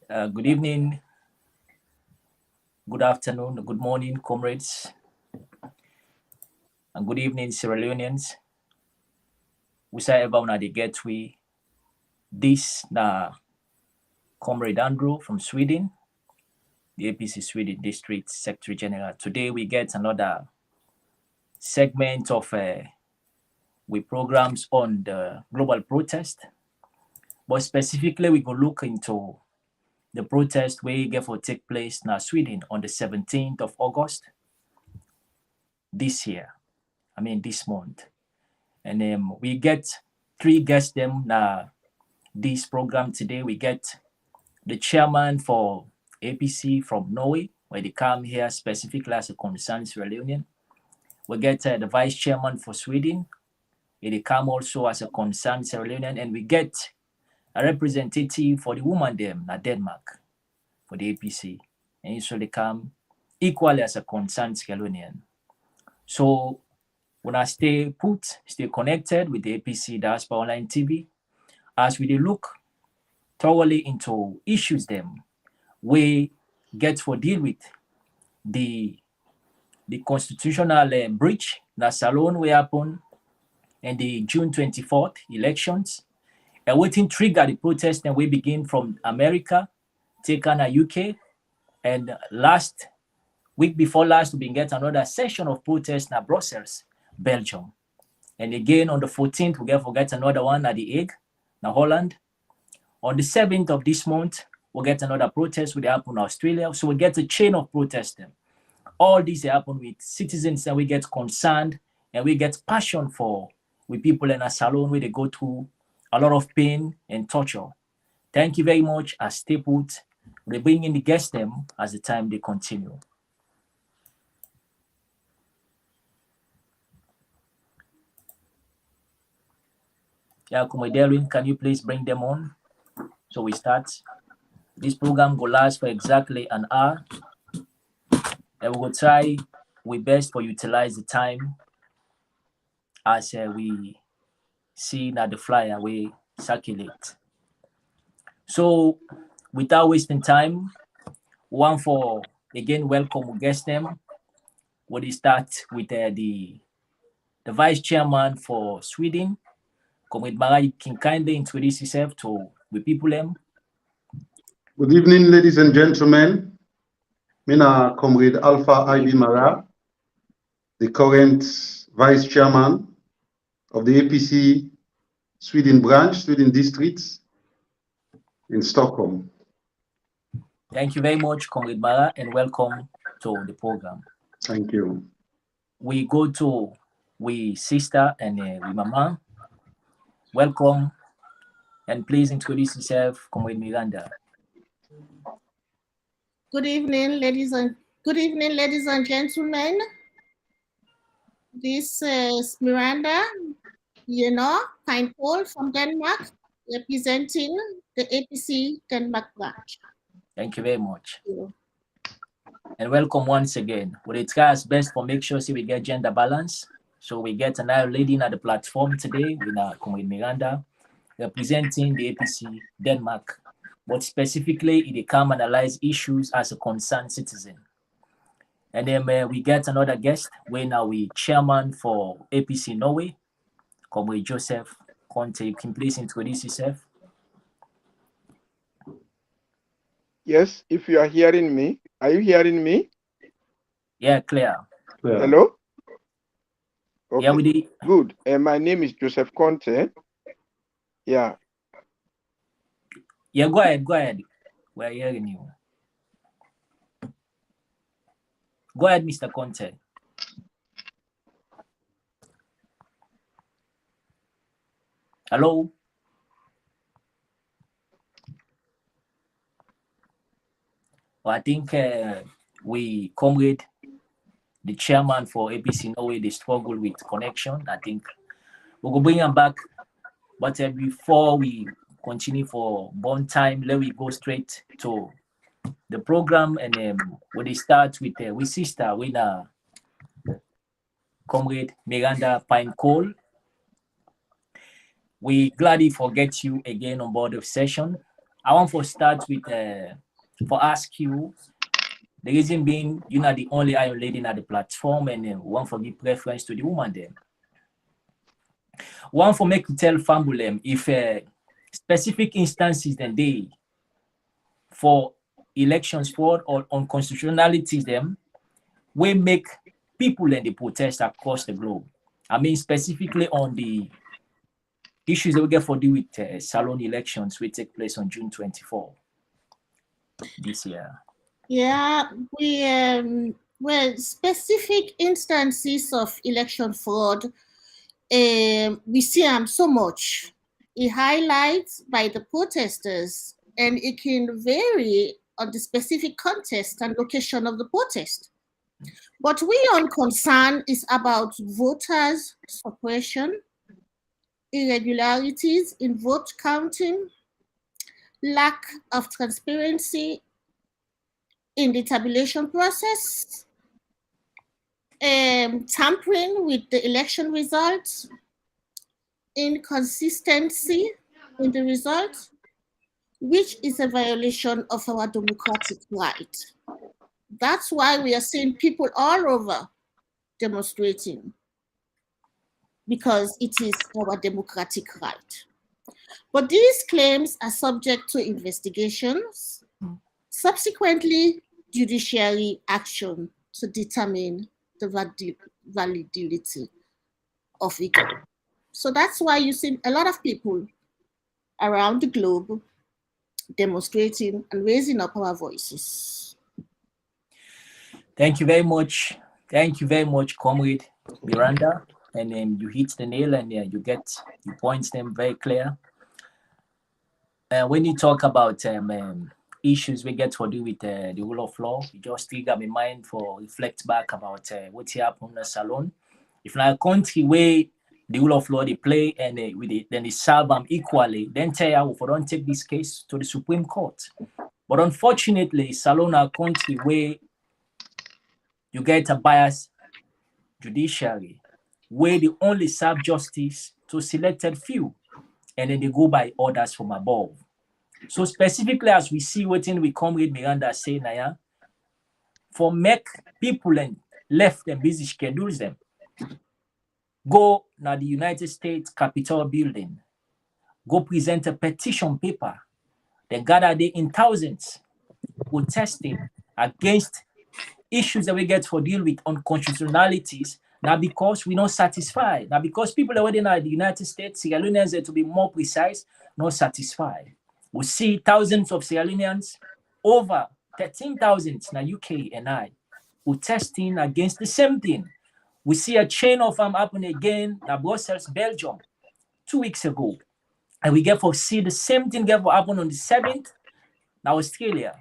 Good evening, good afternoon, good morning, comrades, and good evening, Sierra Leoneans. Whosoever una dey get we, this na Comrade Andrew from Sweden, the APC Sweden District Secretary General. Today we get another segment of we programs on the global protest, but specifically we go look into the protest wey get for take place na Sweden on the 17th of August this year. This month. And we get three guests them na this program today. We get the chairman for APC from Norway, where they come here specifically as a concerned Sierra Leonean. We get the vice chairman for Sweden, where they come also as a concerned Sierra Leonean, and we get a representative for the woman them na Denmark for the APC, and so they come equally as a concerned Sierra Leonean. So una stay put, stay connected with the APC Diaspora Online TV as we dey look thoroughly into issues them we get for deal with the constitutional breach na Salone wey happen in the June 24th elections, and wetin trigger the protest and we begin from America, taken a UK, and last week before last we been get another session of protest na Brussels, Belgium. And again on the 14th, we get another one at The Hague, now Holland. On the 7th of this month, we'll get another protest with happen in Australia. So we get a chain of protesting. All these happen with citizens and we get concerned and we get passion for with people in a salon where they go through a lot of pain and torture. Thank you very much. As stay put, we bring in the guests them as the time they continue. Yeah, Comrade, can you please bring them on? So we start. This program will last for exactly an hour. And we will try we best for utilize the time as we see that the flyer we circulate. So without wasting time, one for again welcome guest them. We'll start with the vice chairman for Sweden. Comrade Mara, you can kindly introduce yourself to the people. Good evening, ladies and gentlemen. Mina Comrade Alpha Ivy Mara, the current vice chairman of the APC Sweden branch, Sweden district in Stockholm. Thank you very much, Comrade Mara, and welcome to the program. Thank you. We go to we sister and we mama. Welcome, and please introduce yourself, Comrade Miranda. Good evening, ladies and gentlemen. This is Miranda, Pine Paul from Denmark, representing the APC Denmark branch. Thank you very much. And welcome once again. We'll try our best for make sure we get gender balance. So we get another lady at the platform today with Comrade Miranda, representing the APC Denmark, but specifically it come analyze issues as a concerned citizen. And then we get another guest, where now we chairman for APC Norway, Comrade Joseph Conte. You can please introduce yourself. Yes, if you are hearing me. Are you hearing me? Yeah, clear. Hello? Okay. Yeah, we did. Good. My name is Joseph Conte. Yeah. Yeah, go ahead. We're hearing you. Go ahead, Mr. Conte. Hello? Well, I think we comrade the chairman for APC Norway, they struggle with connection. I think we'll bring him back. But before we continue for one time, let me go straight to the program, and we start with we sister with Comrade Miranda Pine Cole. We gladly forget you again on board of session. I want to start with for ask you. The reason being, you're not the only Iron Lady at the platform, and we want to give preference to the woman then. One for make you tell family if specific instances then they for elections fraud or unconstitutionalities them will make people and the protest across the globe. I mean specifically on the issues that we get for do with Salon elections will take place on June 24 this year. Yeah, well, specific instances of election fraud, we see them so much. It highlights by the protesters, and it can vary on the specific context and location of the protest. What we are concerned is about voters' suppression, irregularities in vote counting, lack of transparency in the tabulation process, tampering with the election results, inconsistency in the results, which is a violation of our democratic right. That's why we are seeing people all over demonstrating, because it is our democratic right. But these claims are subject to investigations, subsequently judiciary action to determine the validity of it. So that's why you see a lot of people around the globe demonstrating and raising up our voices. Thank you very much. Thank you very much, Comrade Miranda. And then you hit the nail and you get your points them very clear. When you talk about issues we get to do with the rule of law, it just trigger my mind for reflect back about what happened in the Salon. If in a country where the rule of law they play and then they serve them equally, then tell you if we don't take this case to the Supreme Court. But unfortunately, Salon a country where you get a biased judiciary, where they only serve justice to selected few, and then they go by orders from above. So specifically, as we see waiting with Comrade Miranda say now, for make people and left and busy schedules them, go now the United States Capitol building, go present a petition paper, then gather there in thousands protesting against issues that we get for deal with unconstitutionalities. Now because we're not satisfied. Now because people are waiting at the United States, Sierra Leoneans, to be more precise, not satisfied. We see thousands of Sierra Leoneans, over 13,000 in UK and I, protesting against the same thing. We see a chain of them happen again in Brussels, Belgium, 2 weeks ago. And we get to see the same thing get to happen on the 7th in Australia,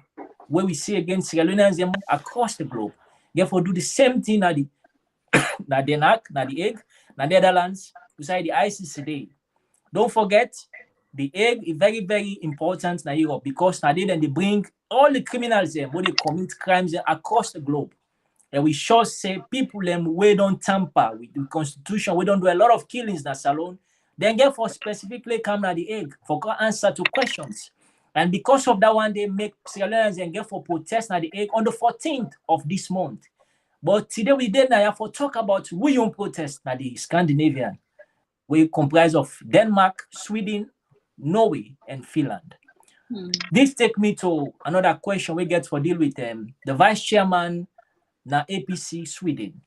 where we see again Sierra Leoneans across the globe. Get to do the same thing at the Denmark, at the Hague, at the Netherlands, beside the ICC today. Don't forget, the Hague is very, very important in Europe because now they bring all the criminals when they commit crimes across the globe. And we sure say people we don't tamper with the constitution, we don't do a lot of killings in Salon, then get for specifically come at the Hague for answer to questions. And because of that one, they make Sierra Leoneans and get for protest at the Hague on the 14th of this month. But today we did now for talk about we protest at the Scandinavian. We comprise of Denmark, Sweden, Norway, and Finland. This take me to another question we get for deal with the vice chairman na APC Sweden,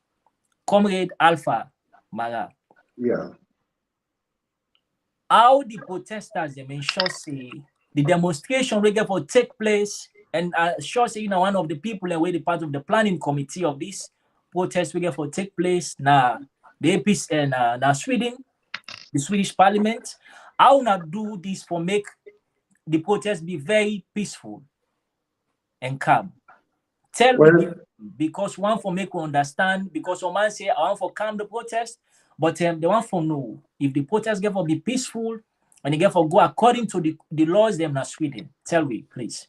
Comrade Alpha Mara. Yeah. How the protesters they ensure say the demonstration we get for take place, and sure say one of the people and we the part of the planning committee of this protest we get for take place na the APC and na Sweden, the Swedish Parliament. How not do this for make the protest be very peaceful and calm? Tell me, because one for make we understand, because some man say I want for calm the protest, but they want for know if the protest get for be peaceful and they get for go according to the laws them in Sweden. Tell me, please.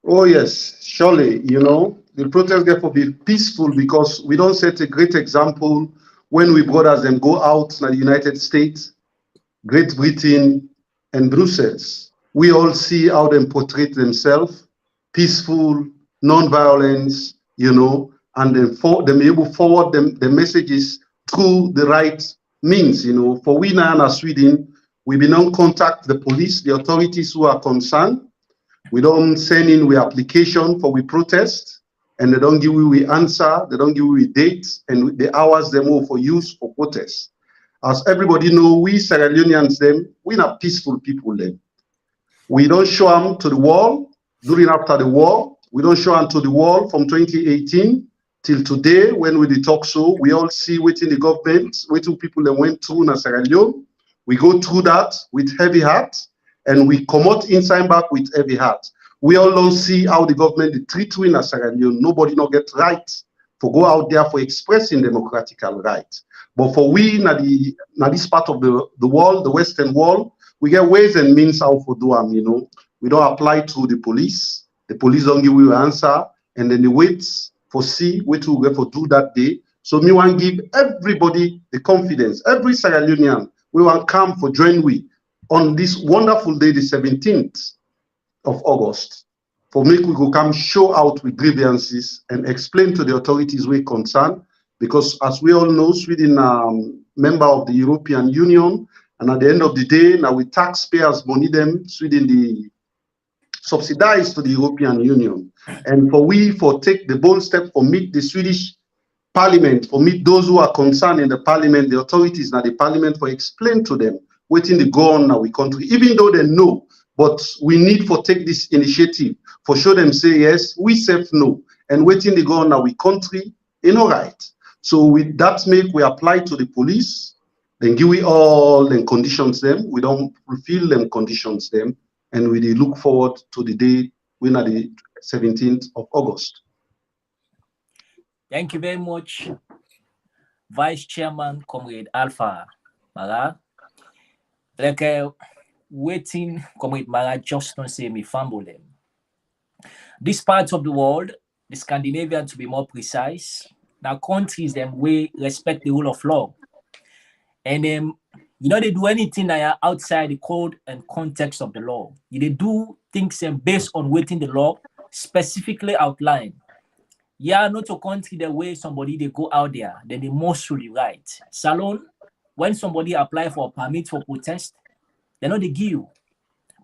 Oh yes, surely, the protest get for be peaceful because we don't set a great example when we brothers them go out in the United States, Great Britain, and Brussels. we all see how they portray themselves, peaceful, non-violence, you know, and then be able to forward the messages through the right means, you know. For we now in Sweden, we be not contact the police, the authorities who are concerned. We don't send in we application for we protest, and they don't give we answer, they don't give we dates and the hours them all for use for protest. As everybody know, we Sierra Leoneans them, we not peaceful people them. We don't show them to the wall during after the war. We don't show them to the wall from 2018 till today when we talk so. We all see waiting the government, waiting people that went through in Sierra Leone. We go through that with heavy heart and we come out inside back with heavy heart. We all don't see how the government treat we in Sierra Leone. Nobody not get right for go out there for expressing democratic right. But for we now this part of the world, the Western world, we get ways and means how to do them, you know. We don't apply to the police. The police don't give you an answer, and then they wait for see what to get for do that day. So me want give everybody the confidence. Every Sierra Leonean, we want come for join we on this wonderful day, the 17th of August. For me, we go come show out with grievances and explain to the authorities we're concerned. Because as we all know, Sweden member of the European Union, and at the end of the day, now we taxpayers money them, Sweden the subsidized to the European Union. And for take the bold step for meet the Swedish Parliament, for meet those who are concerned in the Parliament, the authorities now the Parliament for explain to them waiting the go on now we country, even though they know, but we need for take this initiative for show them say yes, we self know, and waiting the go on now we country, you know, right. So with that make we apply to the police. Then give we all the conditions them. We don't fulfill them conditions them, and we look forward to the day when at the 17th of August. Thank you very much, Vice Chairman Comrade Alpha Mara. Like waiting, Comrade Mara just don't say me fumble them. This part of the world, the Scandinavian to be more precise, now countries them we respect the rule of law. And you know, they do anything outside the code and context of the law. They do things based on waiting the law specifically outlined. Yeah, not a country the way somebody they go out there, then they mostly right. Salon, when somebody apply for a permit for protest, they know they give you.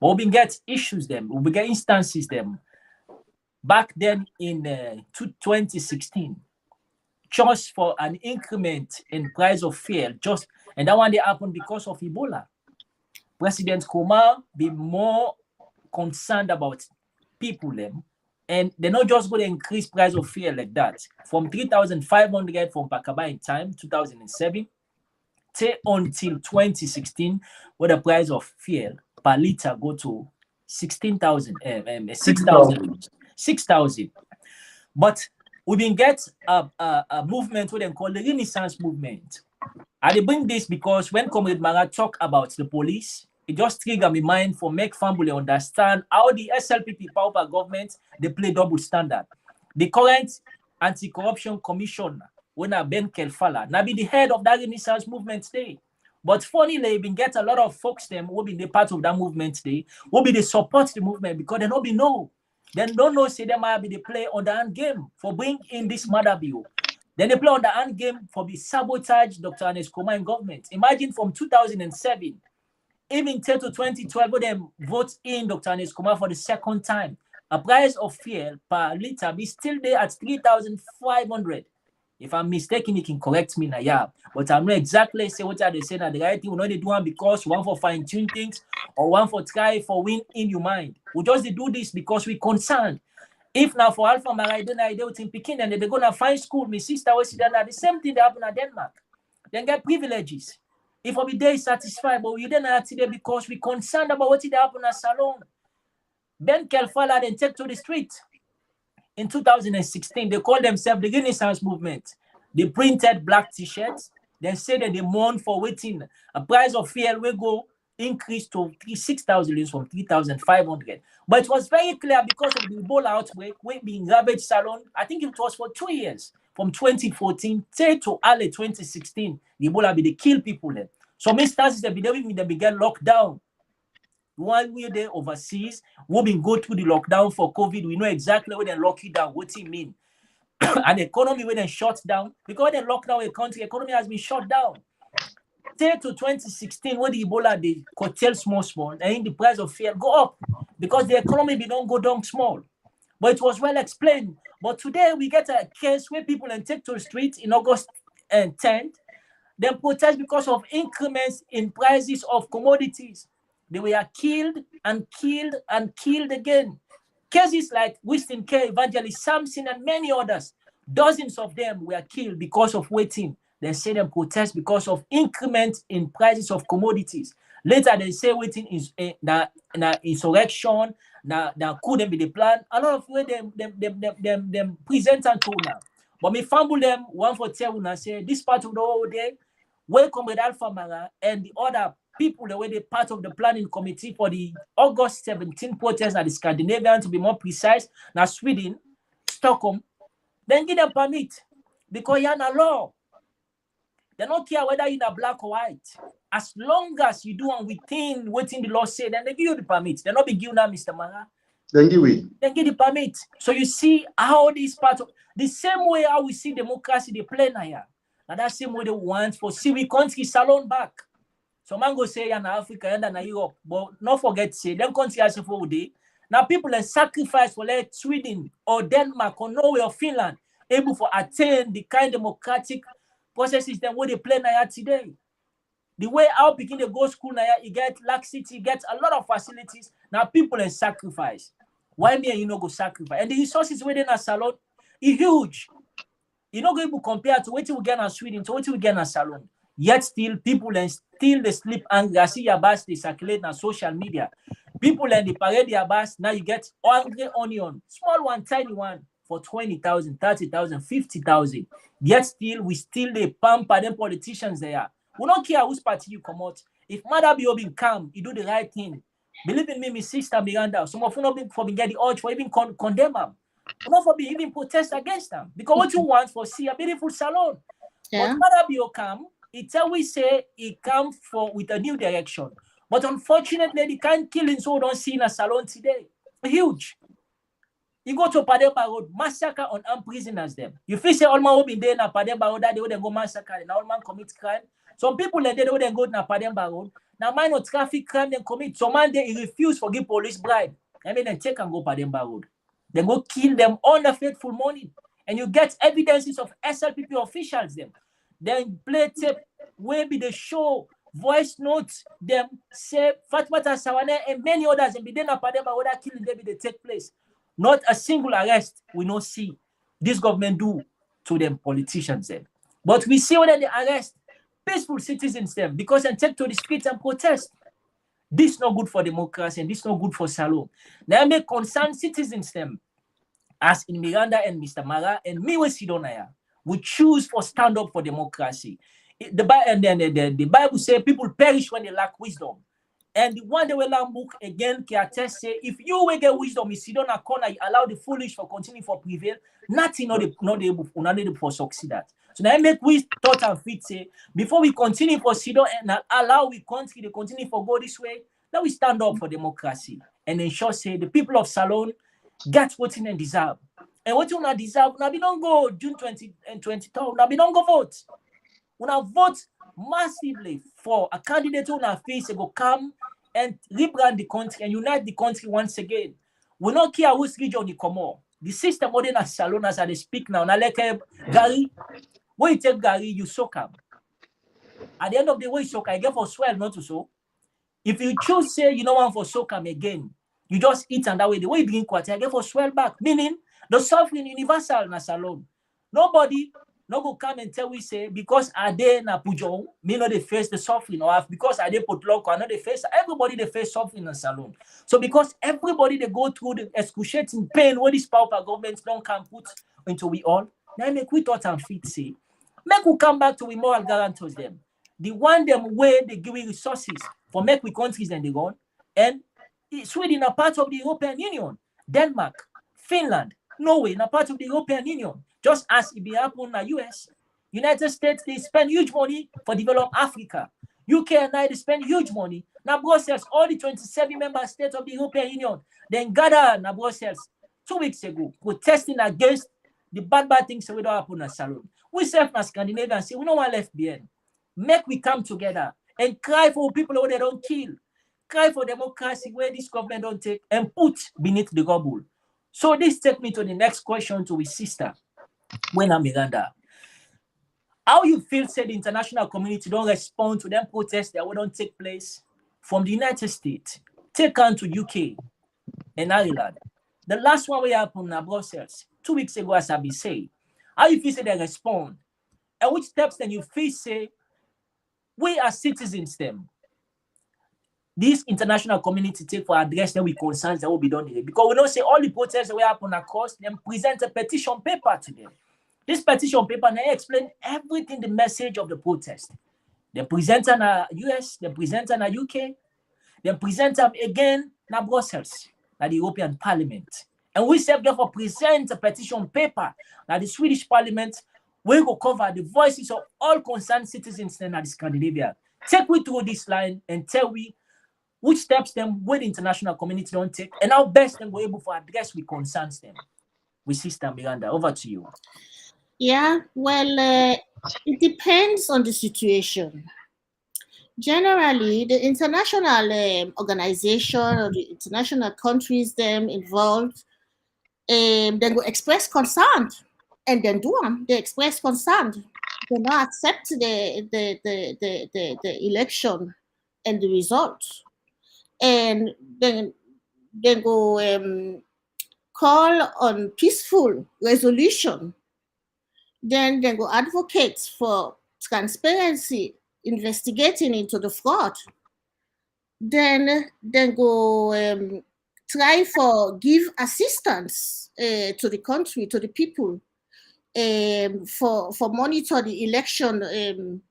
But we get issues them, we get instances them. Back then in 2016, just for an increment in price of fuel, and that one they happened because of Ebola. President Kumar be more concerned about people them, and they're not just going to increase price of fuel like that from 3,500 from Pakaba in time 2007 till until 2016, where the price of fuel per liter go to 6,000. But we been get a movement what they call the Renaissance movement. I bring this because when Comrade Mara talk about the police, it just trigger my mind for make family understand how the SLPP power government they play double standard. The current anti-corruption commissioner, when Ben Kelfala, now be the head of that Renaissance movement today. But funnily, been get a lot of folks them will be the part of that movement today, will be the support the movement because they don't be know. Then don't know say they might be the play on the hand game for bring in this mother bill. Then they play on the hand game for the sabotage Dr. Anes Koman government. Imagine from 2007, even till to 2012, when them vote in Dr. Anes Koman for the second time. A price of fuel per liter be still there at 3,500. If I'm mistaken, you can correct me now, yeah. But I'm not exactly say what are they saying at the right thing. We know they do one because one for fine-tune things or one for try for win in your mind. We just do this because we concerned. If now for Alpha Mara, then I do in Peking and they're gonna find school, my sister was the same thing that happened at Denmark. Then get privileges. If we be satisfied, but we didn't have today because we concerned about what did happen at Salon. Ben Kelfala then take to the street. In 2016, they called themselves the Renaissance movement. They printed black t-shirts, then said that they mourn for waiting. A price of fuel will go increase to 6,000 from 3,500. But it was very clear because of the Ebola outbreak, we being ravaged Salon. I think it was for 2 years, from 2014 to early 2016. The Ebola be they kill people there. Some instances they began locked down. While we're there overseas, we've been go through the lockdown for COVID. We know exactly what they lock it down, what it mean. And the economy when they shut down, because they lock down a country, economy has been shut down. Till to 2016, when the Ebola they curtail small, and the price of fuel go up because the economy be don't go down small. But it was well explained. But today we get a case where people then take to the streets in August 10th, then protest because of increments in prices of commodities. They were killed and killed and killed again. Cases like Winston K, Evangelist Samson, and many others, dozens of them were killed because of waiting. They say them protest because of increments in prices of commodities. Later they say waiting is na insurrection, na couldn't be the plan. A lot of way them present and told now. But me fumble them one for tell and say this part of the whole day, welcome with Alpha Mara and the other people the way they part of the planning committee for the August 17 protest at the Scandinavian, to be more precise, now Sweden, Stockholm, then give them permit because you're not law. They don't care whether you're black or white. As long as you do and within waiting the law say, then they give you the permit. They're not be given that, Mr. Mara. Then give it. Then give the permit. So you see how this part of the same way how we see democracy they play now here. And that same way they want for see we country salon back. So man go say in Africa and in Europe, but not forget say them country as for day. Now people they sacrifice for like Sweden or Denmark or Norway or Finland able to attain the kind of democratic processes then what they play now today. The way how begin they go school now, you get laxity, you get a lot of facilities. Now people and sacrifice. Why me and you no go sacrifice? And the resources within a salon is huge. You not going to compare to what you get in Sweden to what you get in salon. Yet still people and still they sleep angry. I see your bus they circulate on social media. People and they parade their bus. Now you get angry onion, small one, tiny one for 20,000, 30,000, 50,000. Yet still we still they pamper them politicians there. We don't care whose party you come out. If Mother be being calm, you do the right thing. Believe in me, my sister Miranda. Some of you not for get the urge for even condemn them. Not for be even protest against them. Because what you want for see a beautiful salon. Yeah. But Mother be come, it's always say it come for with a new direction. But unfortunately, the kind of killings we don't see in a salon today. Huge. You go to Pademba Road, massacre on armed prisoners them. You feel say all man will be there na Pademba Road that they would go massacre and all man commit crime. Some people they wouldn't go to Pademba Road. Now minor traffic crime they commit. Some man they refuse to give police bribe. I mean then take and go Pademba Road. They go kill them on the fateful morning. And you get evidences of SLPP officials them. Then play tape, where be the show, voice notes, them say Fatmata Sawane and many others and be then Pademba Road that killing them they take place. Not a single arrest we not see this government do to them politicians then. But we see whether they arrest peaceful citizens them because they take to the streets and protest. This not good for democracy and this not good for Salon. Now make concerned citizens them as in Miranda and Mr. Mara and me with Sidonaya. We choose for stand up for democracy. The Bible says people perish when they lack wisdom. And the one they will learn book again can attest say if you will get wisdom, you sit on a corner, you allow the foolish for continue for prevail, nothing not able for succeed that. So now make we thought and fit say before we continue for sit down and allow we country to continue for go this way, now we stand up for democracy and ensure say the people of Salon get what they deserve. And what you not deserve, now we don't go June 20 and 23rd, now we don't go vote. We now vote massively for a candidate who na face go come and rebrand the country and unite the country once again. We don't care which region you come on. The system modern as Salon as they speak now. Now like Gary, when you take Gary, you soak him. At the end of the way, soak I get for swell not to so. If you choose say you don't want for soak him again, you just eat and that way. The way you begin quarter, I get for swell back. Meaning the suffering universal na Salon. Nobody no go come and tell we say because are they na pujo, me no they face the suffering or because are they put lock or not they face everybody they face suffering in Salon. So because everybody they go through the excruciating pain what this power governments don't can put into we all, now make we thought and fit say, make we come back to we moral guarantors them. The one them way they give resources for make we countries and they run and Sweden are part of the European Union, Denmark, Finland, Norway are part of the European Union. Just as it be happened in the US, United States, they spend huge money for develop Africa. UK and I, they spend huge money. Now Brussels, all the 27 member states of the European Union, then gather in Brussels 2 weeks ago, protesting against the bad things that we don't happen in Salon. We self as Scandinavian say we don't want left behind. Make we come together and cry for people who they don't kill. Cry for democracy where this government don't take and put beneath the rubble. So this takes me to the next question to his sister, Wena Miranda. How you feel say the international community don't respond to them protests that will don't take place from the United States, take on to UK and Ireland. The last one we happened in Brussels 2 weeks ago, as I be say. How you feel say they respond? And which steps then you feel say we as citizens them, this international community take for address them with concerns that will be done today? Because we don't say all the protests that will happen across them present a petition paper to them. This petition paper now explain everything, the message of the protest. They present in the US, they present in the UK, they present them again in Brussels, at the European Parliament. And we say therefore present a petition paper that the Swedish Parliament will go cover the voices of all concerned citizens in the Scandinavia. Take we through this line and tell we which steps them with the international community don't take and how best them we're able to address with concerns them. With Sister Miranda, over to you. Yeah, well, it depends on the situation. Generally, the international organization or the international countries them involved, then go express concern and then do them. They express concern. They not accept the election and the results, and then go call on peaceful resolution. Then they go advocate for transparency, investigating into the fraud. Then go try for give assistance to the country, to the people, for monitor the election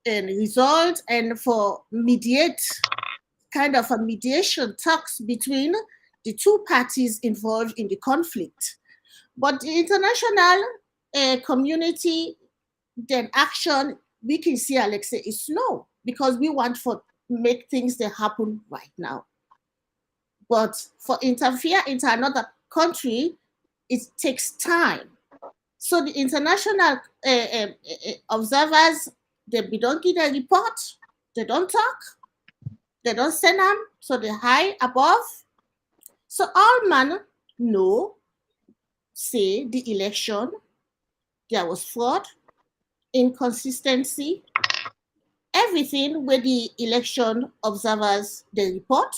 result and for mediate kind of a mediation talks between the two parties involved in the conflict. But the international community, then action, we can see, Alexei, is slow because we want to make things that happen right now. But for interfere into another country, it takes time. So the international observers, they don't give a report, they don't talk, they don't send them, so they high above. So all man know, say the election, there was fraud, inconsistency, everything where the election observers, they report,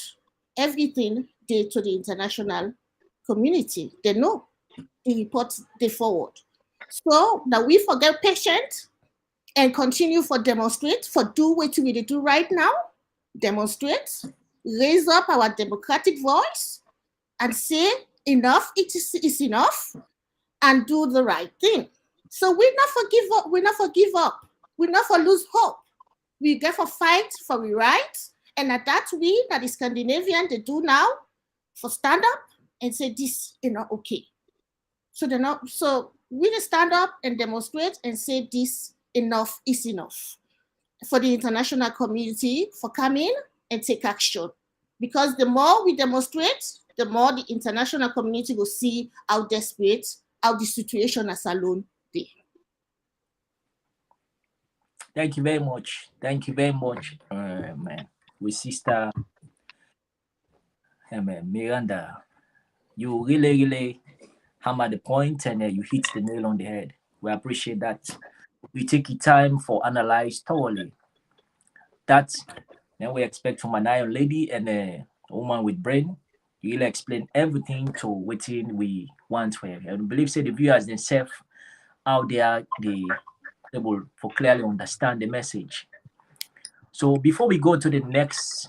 everything they to the international community. They know, the report they forward. So now we forget patient and continue for demonstrate, for do what we do right now, demonstrate, raise up our democratic voice and say enough is enough and do the right thing. So we not forgive up, we not forgive up, we not for lose hope. We get for fight for we rights, and at that we that is Scandinavian they do now for stand up and say this is not okay. So they not so we just stand up and demonstrate and say this enough is enough for the international community for come in and take action. Because the more we demonstrate, the more the international community will see how desperate, how the situation as alone be. Thank you very much. Thank you very much, man. With Sister Miranda. You really hammer the point and you hit the nail on the head. We appreciate that. We take your time for analyze thoroughly. That's then we expect from an iron lady and a woman with brain. You will explain everything to within we want to have. And believe say the viewers themselves out there they able for clearly understand the message. So before we go to the next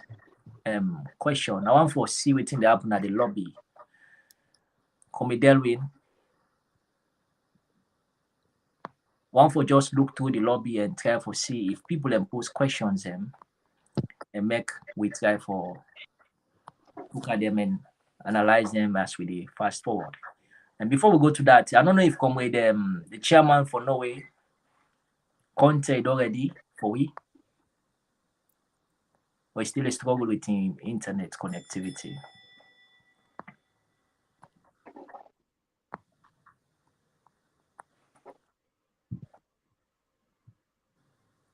question, I want to see what thing that happen at the lobby. Come Delwin. One for just look through the lobby and try for see if people pose questions and make we try for look at them and analyze them as we fast forward. And before we go to that, I don't know if come with the chairman for Norway contacted already for we. we still struggle with the internet connectivity.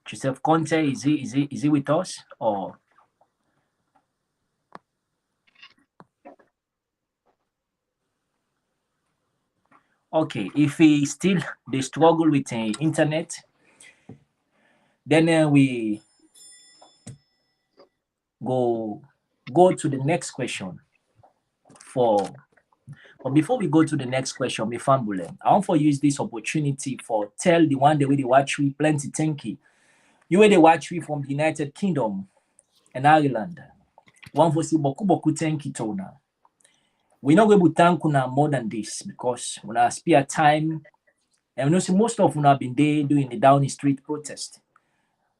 Joseph Conte, is he with us or? Okay, if we still they struggle with the internet, then we go to the next question. But before we go to the next question, me fambule, I want for use this opportunity for tell the one the way they watch we plenty thank you. You way they watch we from the United Kingdom and Ireland. One for see boku thank you tona. We not going to thank una more than this because when I spare time, and we know see most of una been there doing the Downing Street protest.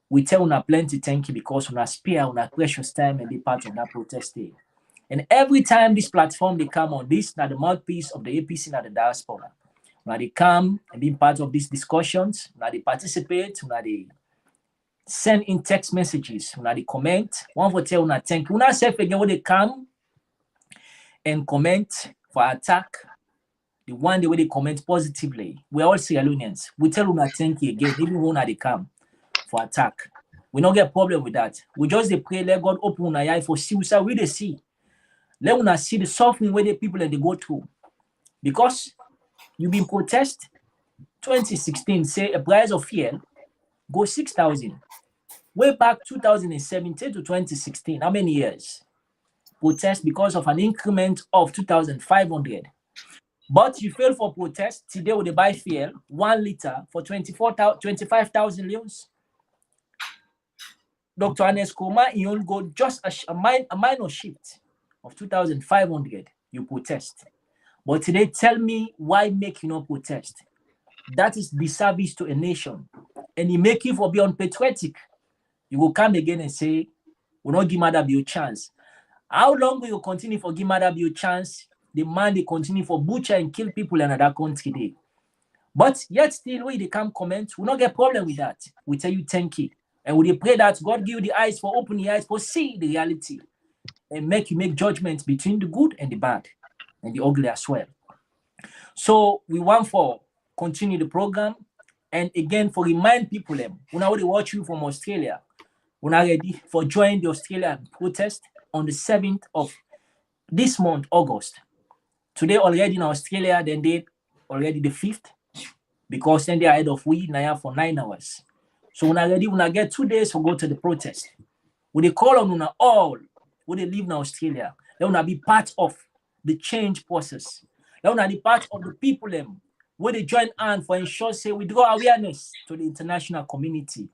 We tell una plenty thank you because una spare una precious time and be part of that protest day. And every time this platform they come on, this now the mouthpiece of the APC now the diaspora. Now they come and be part of these discussions, now they participate, now they send in text messages, now they comment. One for tell una thank you. Una self again when they come and comment for attack. The one the way they comment positively. We're all Sierra Leoneans. We tell una thank you again, even when they come for attack. We don't get problem with that. We just they pray, let God open our eye for see we they see. Let una see the suffering where the people and they go through. Because you been protest 2016, say a price of fuel go 6,000. Way back 2017 to 2016, how many years? Protest because of an increment of 2,500. But you fail for protest, today when they buy fuel, 1 liter for 25,000 leons. Dr. Aneskoma, you only go just a minor shift of 2,500, you protest. But today, tell me why make you not protest? That is disservice to a nation. And he make you for be unpatriotic. You will come again and say, we'll not give Madabi a chance. How long will you continue for give Madabi a chance? The man they continue for butcher and kill people in another country day. But yet still, when they come comment, we'll not get problem with that. We tell you thank you. And we pray that God give you the eyes for open the eyes for see the reality. And make you make judgments between the good and the bad and the ugly as well. So we want for continue the program and again for remind people them when I watch you from Australia, when I ready for join the Australian protest on the 7th of this month, August. Today already in Australia, then they already the 5th because then they are ahead of we now for 9 hours. So when I ready, when I get 2 days to go to the protest, when they call on una all when they live in Australia, they want to be part of the change process. They want to be part of the people them when they join hand for ensure say we draw awareness to the international community.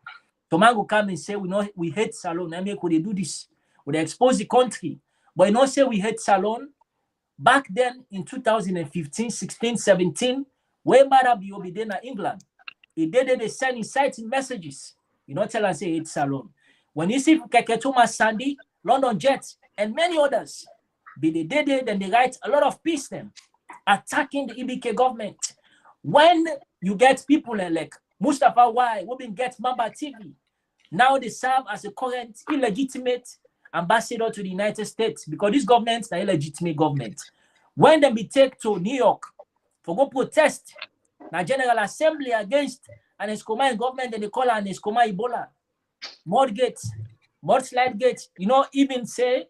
Toman will come and say we hate Salon. I mean, could they do this? Would they expose the country? But you know say we hate Salon. Back then in 2015, 16, 17, when Madabi will be there in England, they send inciting messages. You know, tell us say hate Salon. When you see Keketuma Sandy, London Jets, and many others, they then they write a lot of piece them attacking the EBK government. When you get people like Mustafa Y, who been get Mamba TV, now they serve as a current illegitimate ambassador to the United States because this government is an illegitimate government. When they be take to New York for go protest, the General Assembly against an Escoma government, and they call an Escoma Ebola, mudslide gate, you know, even say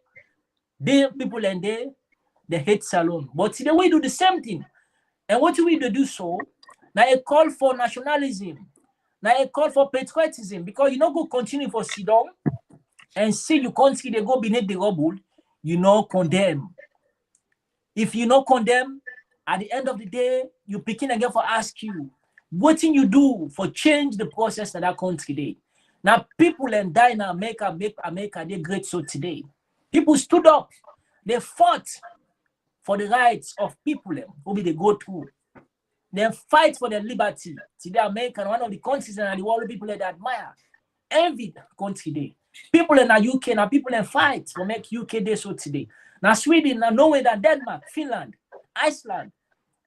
they people and they hate Salon. But today we do the same thing. And what do we do so? Now a call for nationalism, now a call for patriotism, because you know go continue for sit down and see you country they go beneath the rubble, you know condemn. If you know condemn, at the end of the day, you picking again for ask you, what can you do for change the process in that country today? Now people and die in America, make America they great so today. People stood up, they fought for the rights of people who they go through. They fight for their liberty. Today, America, one of the countries in the world people that admire. Every country day. People in the UK, now people in fight for make UK day so today. Now Sweden, now Norway, now Denmark, Finland, Iceland,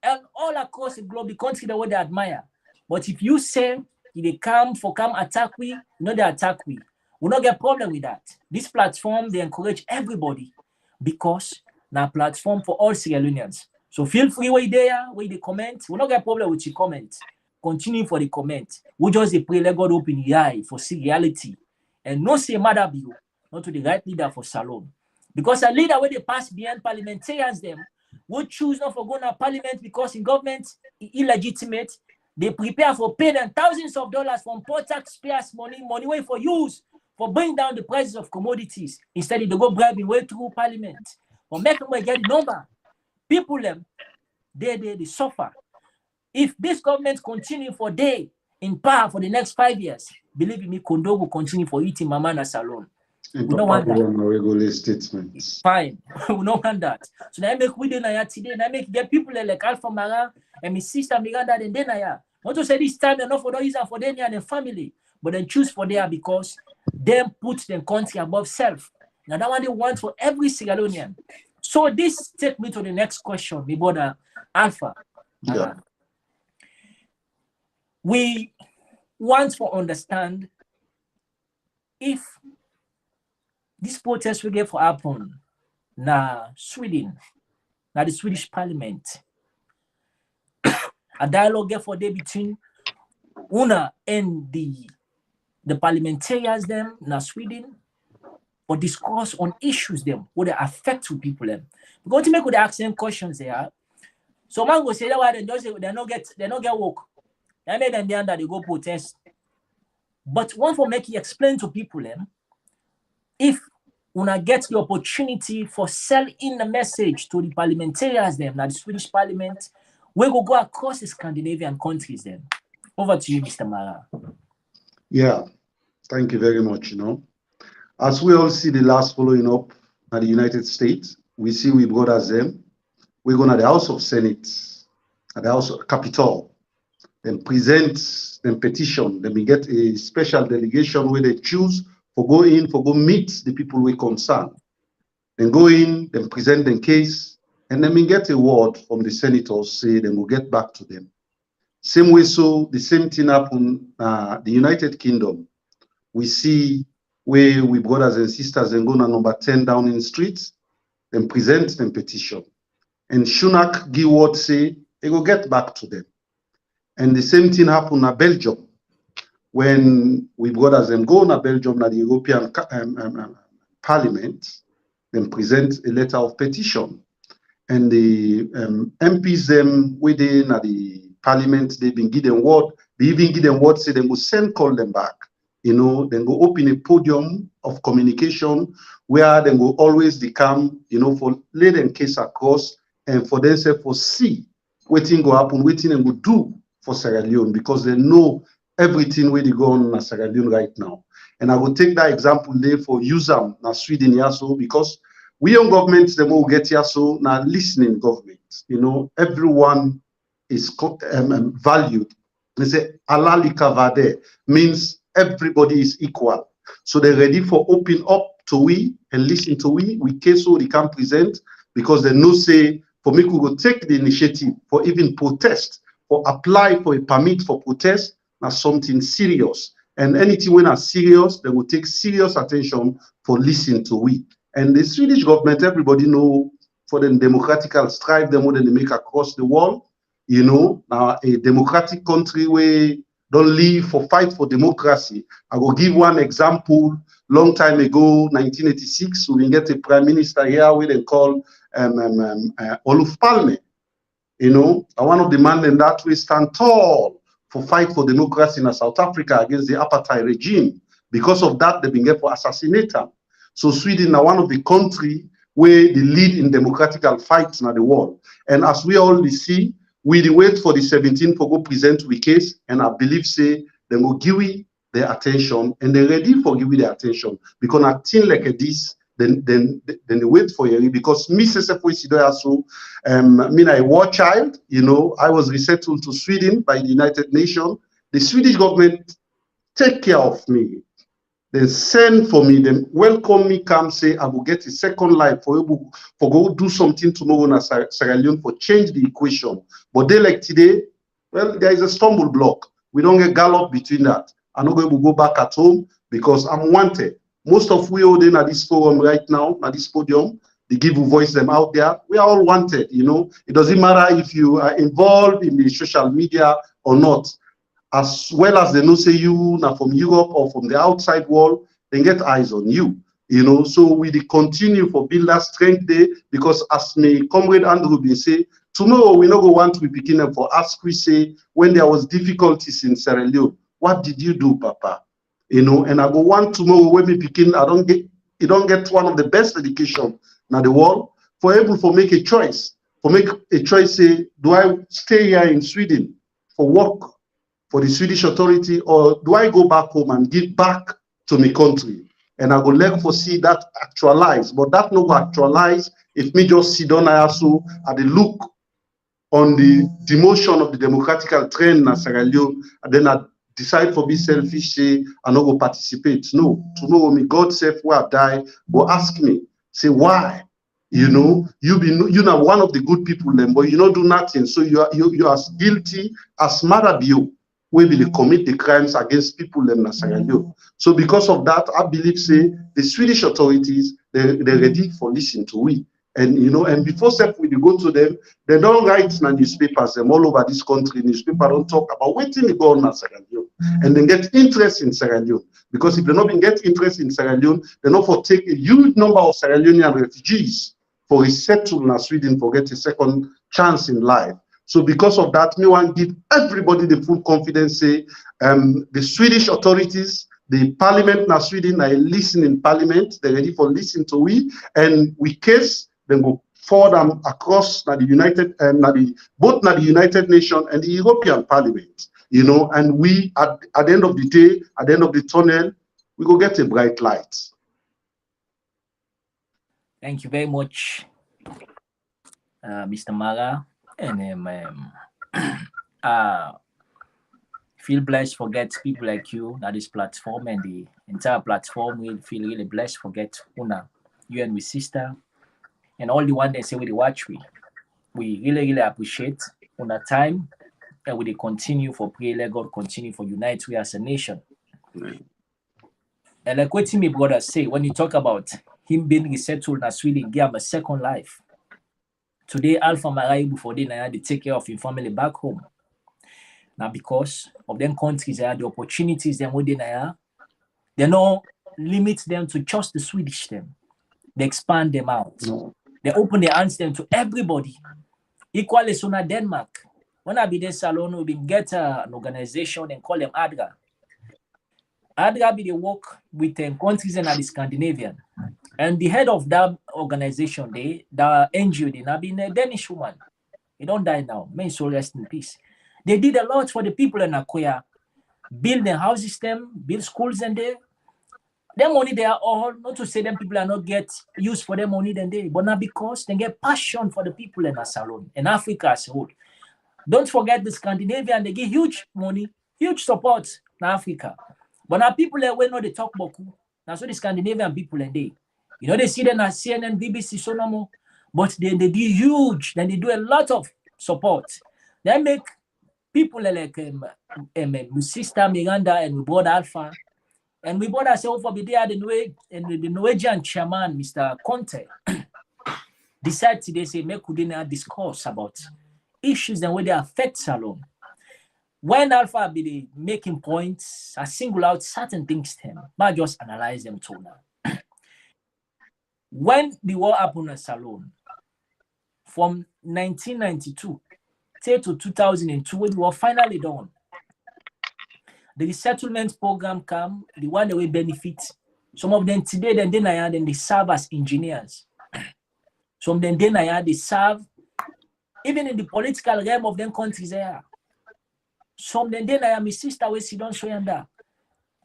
and all across the globe, the country that they admire. But if you say if they come attack we, you know they attack we. We not get problem with that. This platform, they encourage everybody because now platform for all Sierra Leoneans. So feel free where there, where they comment. We not get problem with your comment. Continue for the comment. We just pray let God open the eye for see reality. And no say matter be not to the right leader for Salon. Because a leader where they pass beyond parliamentarians them would choose not for going to parliament because in government illegitimate. They prepare for pay them thousands of dollars from poor taxpayers money way for use for bring down the prices of commodities. Instead, they go bribing way through parliament. Or make them get the number. People them they suffer. If this government continue for day in power for the next 5 years, believe me, Kondo will continue for eating Mama na Salon. We don't want that. Statements. Fine. We don't want that. So now I make we today, and I make get people like Alpha Mara and my sister Miranda and then I want to say this time enough for those for them and their family, but then choose for there because them put them country above self. Now that one they want for every Sierra Leonean. So this take me to the next question, my brother Alpha. Yeah. We want to understand if this protest we get for happen na Sweden, na the Swedish Parliament. A dialogue get for there between UNA and the parliamentarians them na Sweden or discuss on issues them what they affect to people them. We're going to make with the asking questions there. So man go say that why they not get work. They made them there that they go protest. But one for make you explain to people them if UNA get the opportunity for selling the message to the parliamentarians them, now the Swedish Parliament, we will go across the Scandinavian countries then. Over to you, Mr. Mara. Yeah, thank you very much. As we all see the last following up at the United States, we see we brothers them. We're going to the House of Senate, at the House of Capitol, then present, then petition, then we get a special delegation where they choose for go meet the people we concern. Then go in, then present the case, and then we get a word from the senators, say then we'll get back to them. Same way, so the same thing happened the United Kingdom. We see where we brothers and sisters then go to number 10 Downing Street, then present them petition. And Shunak give word say, they go get back to them. And the same thing happened in Belgium. When we brothers them go to Belgium, na the European Parliament, then present a letter of petition. And the MPs them within the Parliament, they've been given word, they even give them word, say they will call them back. Then go open a podium of communication where they will always become, for lay them case across and for themselves for see waiting go happen, waiting and go do for Sierra Leone because they know everything where they go on in Sierra Leone right now. And I will take that example there for USAM, now Sweden here, so because we young governments, them will get here, so now listening government, everyone is valued. They say alalika vade means everybody is equal. So they're ready for open up to we and listen to we case so they can present because they know say for me we go take the initiative for even protest, for apply for a permit for protest, that's something serious. And anything when are serious, they will take serious attention for listening to we. And the Swedish government, everybody know for the democratical strive them more than they make across the world. Now a democratic country where don't live for fight for democracy. I will give one example. Long time ago, 1986, we get a prime minister here we they call Olof Palme. One of the men in that way stand tall for fight for democracy in South Africa against the apartheid regime. Because of that, they've been get for assassinate them. So Sweden are one of the country where they lead in democratical fights in the world. And as we all see, we wait for the 17 for go present we case, and I believe say they will give their attention and they're ready for giving their attention because a thing like this, then they wait for you because me so I war child, I was resettled to Sweden by the United Nations. The Swedish government take care of me. They send for me, then welcome me, come say, I will get a second life for you for go do something tomorrow in Sierra Leone for change the equation. But they like today, well, there is a stumble block. We don't get gallop between that. I'm not going to go back at home because I'm wanted. Most of we all in at this forum right now, at this podium, they give you voice them out there. We are all wanted, you know. It doesn't matter if you are involved in the social media or not. As well as they know say you now from Europe or from the outside world, they get eyes on you. You know, so we continue for build that strength day, because as my comrade Andrew been say, tomorrow we not go want to be picking them for ask we say when there was difficulties in Sierra Leone, what did you do, Papa? You know, and I go want tomorrow when we begin, you don't get one of the best education in the world, for able to make a choice, say, do I stay here in Sweden for work for the Swedish authority, or do I go back home and give back to my country? And I go like for see that actualize, but that no go actualize if me just sit down also at the look on the demotion of the democratic trend in Sierra Leone, and then I decide for be selfish, say I not go participate. No, tomorrow me God save where I die, go ask me, say why? You know, you know one of the good people then, but you don't do nothing, so you are as guilty as Marabio, where they commit the crimes against people in Sierra Leone. So because of that, I believe say the Swedish authorities they're ready for listening to we. And you know, and before step we go to them, they don't write in the newspapers them all over this country. Newspaper don't talk about waiting the go on Sierra Leone, and then get interest in Sierra Leone. Because if they not get interest in Sierra Leone, they not for take a huge number of Sierra Leonean refugees for resettle in Sweden for get a second chance in life. So because of that, me want to give everybody the full confidence, say the Swedish authorities, the parliament in Sweden, I listen in parliament, they're ready for listen to we, and we case, then go forward them across the United, both the United Nations and the European Parliament, you know, and we, at the end of the day, at the end of the tunnel, we go get a bright light. Thank you very much, Mr. Mara. And feel blessed for get people like you at this platform, and the entire platform will feel really blessed for get Una, you and my sister, and all the one they say we watch we really appreciate Una time, and we continue for pray, let God continue for unite we as a nation. And like what my brother say, when you talk about him being resettled in Sweden, give him a second life. Today, Alpha Marai before they take care of his family back home. Now, because of them countries, the opportunities them within they don't limit them to just the Swedish them. They expand them out. They open their hands them to everybody. Equally so in Denmark. When I be there salon, we get an organization and call them ADRA. ADRA be the work with countries in the Scandinavian. And the head of that organization, the NGO, they have been a Danish woman. He don't die now. May soul rest in peace. They did a lot for the people in Akoya. Build the houses, them, build schools, and their money they are all, not to say them people are not get used for their money then they, but not because they get passion for the people in a salon, in Africa as a whole. Don't forget the Scandinavian, they give huge money, huge support in Africa. But now people that we know they talk about, now so the Scandinavian people and they. You know, they see them as CNN, BBC, so no more, but they do huge, then they do a lot of support. They make people like my sister Miranda and my brother Alpha, and we brother say over there the Norwegian chairman, Mr. Conte, decide today say make we discuss about issues and where they affect salon. When Alpha be making points, I single out certain things to him, but just analyze them too now. When the war happened in Salon, from 1992 to 2002, when we were finally done, the resettlement program came, the one that will benefit. Some of them today, then they serve as engineers. Some of them they serve, even in the political realm of them countries there. Some of them my sister will sit down so yonder.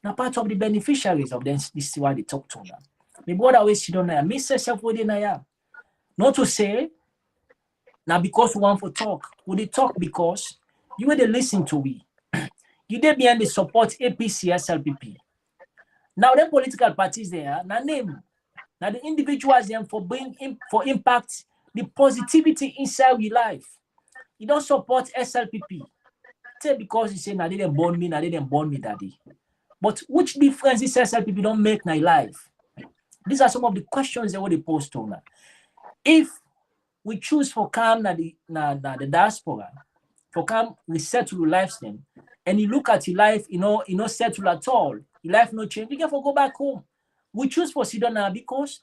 Now part of the beneficiaries of them, this is why they talk to them. My brother always sit down there. Me self within there. Not to say, now because we want to talk. We they talk because you will listen to we. You dey behind the support APC SLPP. Now the political parties there, now name. Now the individuals them for impact the positivity inside your life. You don't support SLPP. Say because you say now they didn't born me, daddy. But which difference this SLPP don't make in life? These are some of the questions that we pose to now. If we choose for come the diaspora, for come resettle lifestyle, and you look at your life, you know settle at all, your life no change, you can go back home. We choose for Sidona because,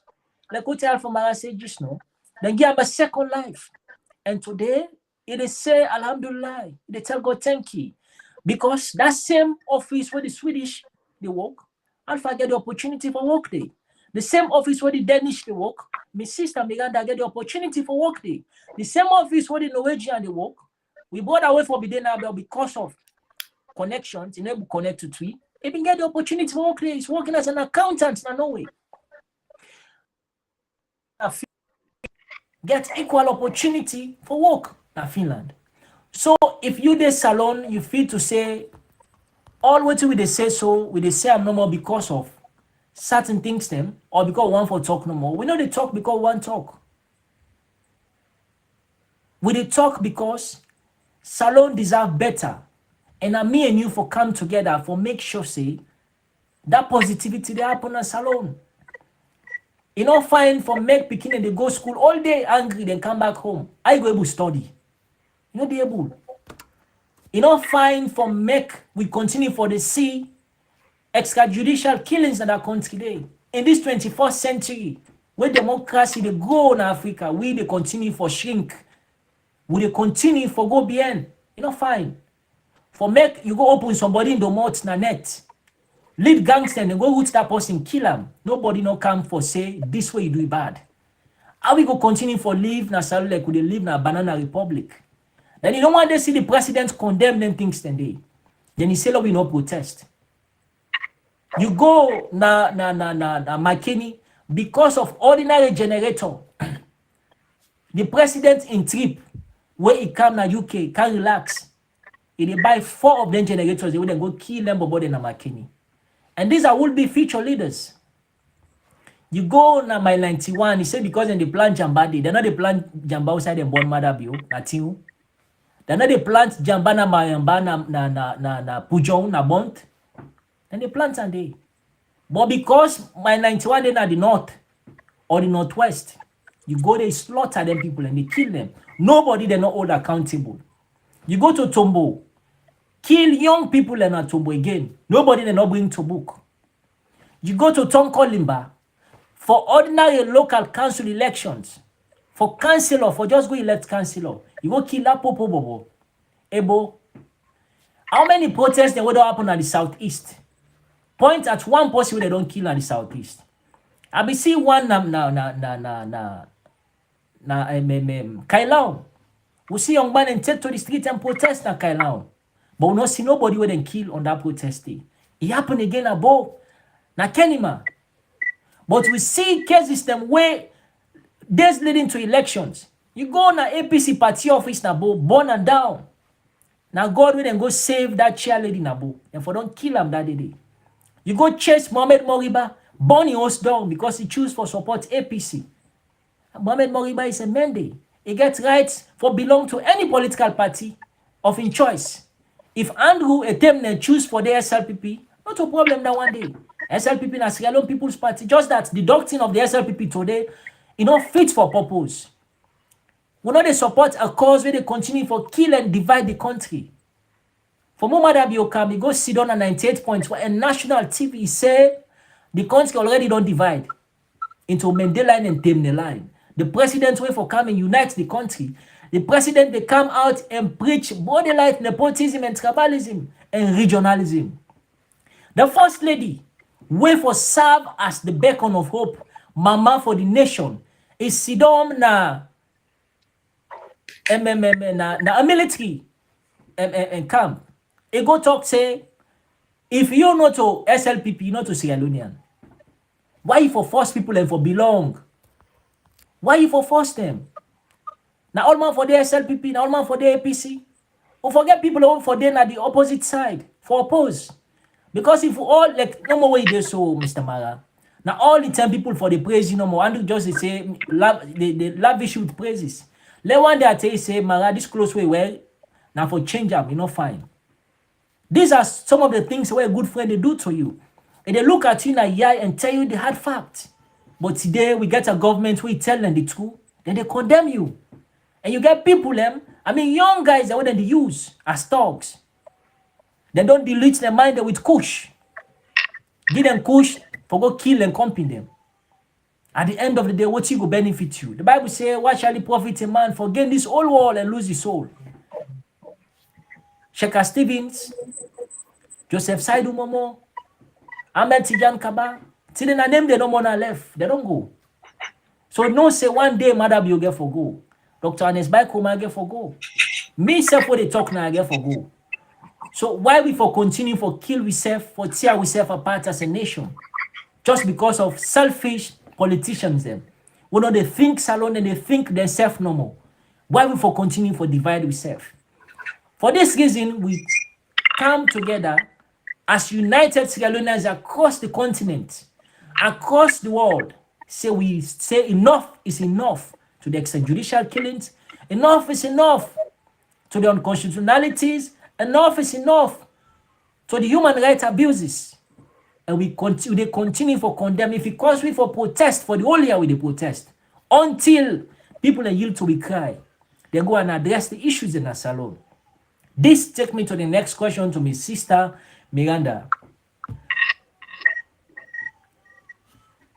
like what Alpha Mara said just now, then give a second life. And today, it is say, Alhamdulillah, they tell God thank you. Because that same office where the Swedish they work, Alpha get the opportunity for work day. The same office where the Danish they work, my sister Miranda get the opportunity for work day. The same office where the Norwegian they work, we brought away for Bidenabel because of connections, you know, connect to Tweet. They can get the opportunity for work day. He's working as an accountant in Norway. Get equal opportunity for work in Finland. So if you the salon, you feel to say, all what we they say so, we they say I'm no more because of certain things them, or because one for talk no more. We know they talk because one talk. We they talk because salon deserve better. And me and you for come together for make sure say that positivity they happen at salon. You know, fine for make picking and they go school all day angry, then come back home. I go able to study. You know, be able. You know, fine for make we continue for the see extrajudicial killings in our country today. In this 21st century, where democracy they grow in Africa, we they continue for shrink. We they continue for go beyond. You know, fine. For make you go open somebody in the mouth na net. Lead gangster and go root that person, kill him. Nobody no come for say this way you do it bad. How we go continue for live na salon like we dey live na banana republic? Then you don't want to see the president condemn them things today. Then he say we no protest. You go na McKinney because of ordinary generator. The president in trip where he come na UK can relax. He dey buy 4 of them generators. They would then go kill them about na McKinney. And these are would-be future leaders. You go na my 91, he said because they plant Jambadi, they're not the plant Jamba outside the born mother bio, natiu. They're not the plant Jamba na Mayamba na Pujong na Bont. And they plant and they. But because my 91 they are the north or the northwest, you go they slaughter them people and they kill them. Nobody they not hold accountable. You go to Tombo, kill young people and at Tombo again. Nobody they not bring to book. You go to Tonkolimba for ordinary local council elections, for councillor, for just go elect councillor. You go kill that Popo Bobo. Ebo. How many protests they would happen at the southeast? Point at one person where they don't kill at the southeast. I be see one Kailao. We see young man and take to the street and protest na Kailao. But we don't see nobody where they kill on that protest day. It happened again above na Kenima. But we see cases them where days leading to elections. You go na APC party office na bo, burn and down. Now God will then go save that cheerleader na bo. And for don't kill him that day. You go chase Mohamed Moriba, burn his house down because he choose for support APC. Mohamed Moriba is a Mende. He gets rights for belong to any political party of his choice. If Andrew Etemne choose for the SLPP, not a problem that one day. SLPP na Sierra Leone People's Party. Just that the doctrine of the SLPP today, you know, fit for purpose. We know they support a cause where they continue for kill and divide the country. For Momada Biokam, he go sit down at 98 points where a national TV say the country already don't divide into Mende line and Temne line. The president way for come and unite the country. The president they come out and preach body light, nepotism and tribalism and regionalism. The first lady way for serve as the beacon of hope, mama for the nation, is sidom na a military camp. He go talk say, if you not to SLPP, you not to Sierra Leonean. Why you for force people and for belong? Why you for force them? Now all man for the SLPP, now all man for the APC. Or forget people over for them at the opposite side, for oppose. Because if all like no more way they so, Mr. Mara. Now all the time people for the praise, you know more, and just say they lavish with praises. Let one day I tell you say, Mara, this close way well, now for change up, you know, fine. These are some of the things where a good friend they do to you. And they look at you in the eye and tell you the hard fact. But today we get a government who tell them the truth, then they condemn you. And you get people, young guys that they use as dogs. They don't delete their mind with kush. Give them kush for go kill and company them. At the end of the day, what will benefit you? The Bible says, what shall it profit a man for gain this whole world and lose his soul? Sheka Stevens, Joseph Saidu Momo, Ahmed Tijan Kaba, till they name they no more left. They don't go. So no say one day Madam you get for go. Dr. Anes Baikoma get for go. Me self what they talk now I get for go. So why we for continue for kill we self, for tear we self apart as a nation? Just because of selfish politicians them. We know they think salon and they think themselves no more. Why we for continue for divide we self? For this reason, we come together as united Sierra Leoneans across the continent, across the world. We say enough is enough to the extrajudicial killings. Enough is enough to the unconstitutionalities. Enough is enough to the human rights abuses. And they continue for condemn. If it calls we for protest, for the whole year we they protest. Until people are yield to we cry. They go and address the issues in the salon. This takes me to the next question to my sister Miranda.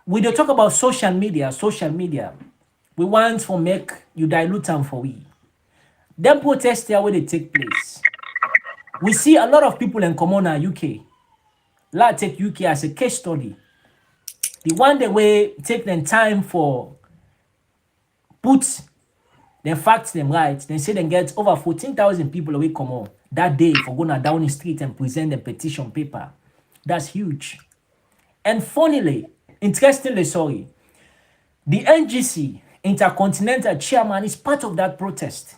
We don't talk about social media. We want to make you dilute them for we. Them protests there where they take place. We see a lot of people in common in UK. Let's take UK as a case study. The one that way take them time for put the facts them right. They say they get over 14,000 people away come on that day for going down the street and present the petition paper. That's huge. And funnily, interestingly, the NGC, Intercontinental Chairman, is part of that protest.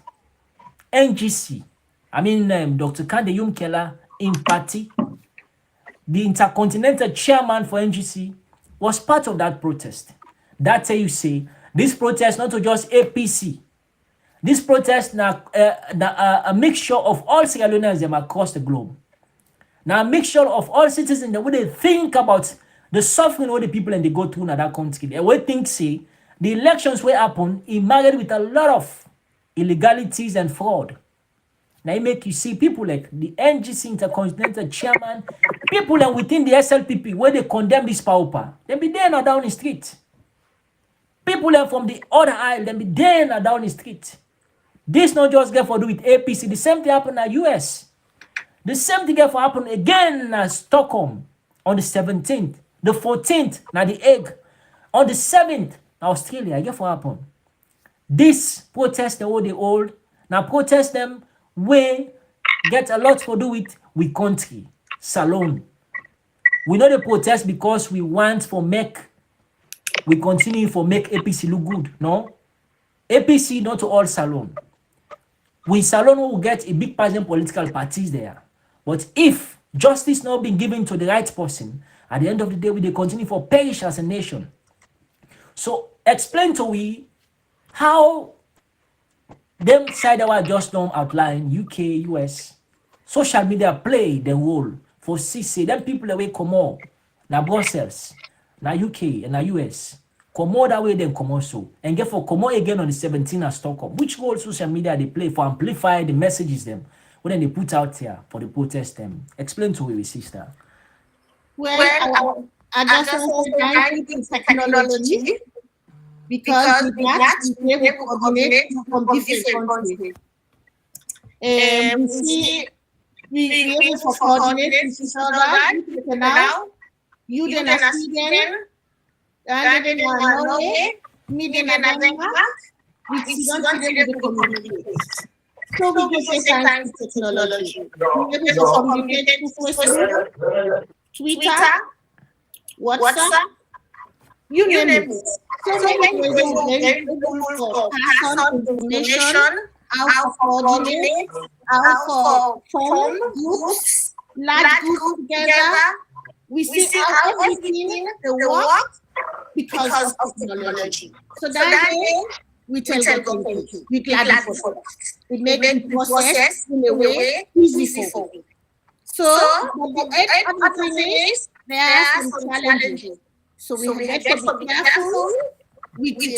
NGC, Dr. Kande Yumkela, in party, the Intercontinental Chairman for NGC was part of that protest. That's how you say, this protest not to just APC. This protest now a mixture of all Sierra Leoneans across the globe. Now a mixture of all citizens the way they think about the suffering of the people and they go through in that country. The way think say the elections will happen in married with a lot of illegalities and fraud. Now it make you see people like the NGC Intercontinental Chairman, people and within the SLPP where they condemn this power. They be there now down the street. People are from the other aisle, they be there now down the street. This not just get for do with APC. The same thing happened in the US. The same thing get for happen again in Stockholm on the 17th. The 14th, now the egg. On the 7th, Australia, get for happen. This protest the old. Now protest them we get a lot to do with country. Salon. We know the protest because we want for we continue for make APC look good. No? APC not to all salon. We salon will get a big part of political parties there. But if justice not being given to the right person, at the end of the day, we they continue for perish as a nation. So explain to we how them side our just don't outline UK, US, social media play the role for CC. Them people away come on, na Brussels, na UK, and na US. Come on that way, then come also. And get for come on again on the 17th at Stockholm. Which role social media they play for amplify the messages them when they put out here for the protest them? Explain to me, sister. Well, I just want to dive into technology because with that we have coordinate from different countries. We able to coordinate with each other now. You then are Sweden, and then Norway, me then Denmark. We don't the communicate. So we just say thanks to technology. We able to communicate through Facebook, Twitter, WhatsApp, you name it. So many ways for personal information, how to coordinate, how to form groups, large groups together. We see how everything the work because of technology. So that way, we tell them we glad for it. We make the process in a way easy for them. So, at the end of the thing is, there are some challenges. So we have to be careful with the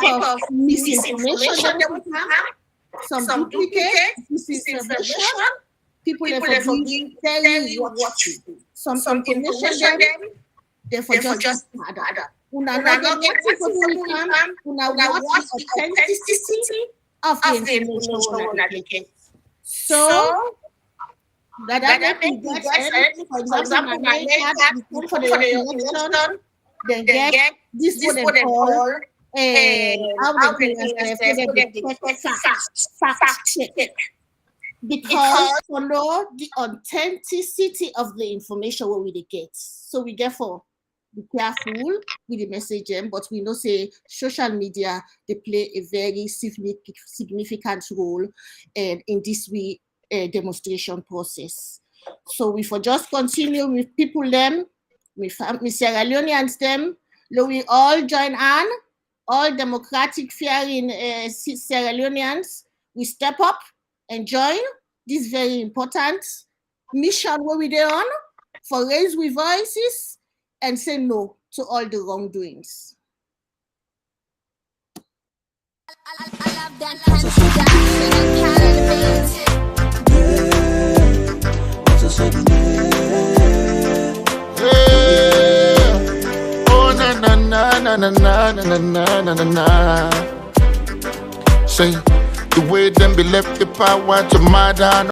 type of misinformation that we have, some duplicate disinformation. People have been very watchful. Some information they for just other. Una not get people who come, una watch the authenticity of the information. So that we get, for example, my card for the election, they get this what they call fact check. Because we know the authenticity of the information what we get. So we therefore be careful with the message, but we know say social media they play a very significant role in this demonstration process. So we for just continue with people them, with Sierra Leoneans them, we all join on, all democratic fearing Sierra Leoneans, we step up and join this very important mission where we are on for raise with voices and say no to all the wrongdoings. I love that oh na na na na na na na na na na na. Say the way them be left the power to murder.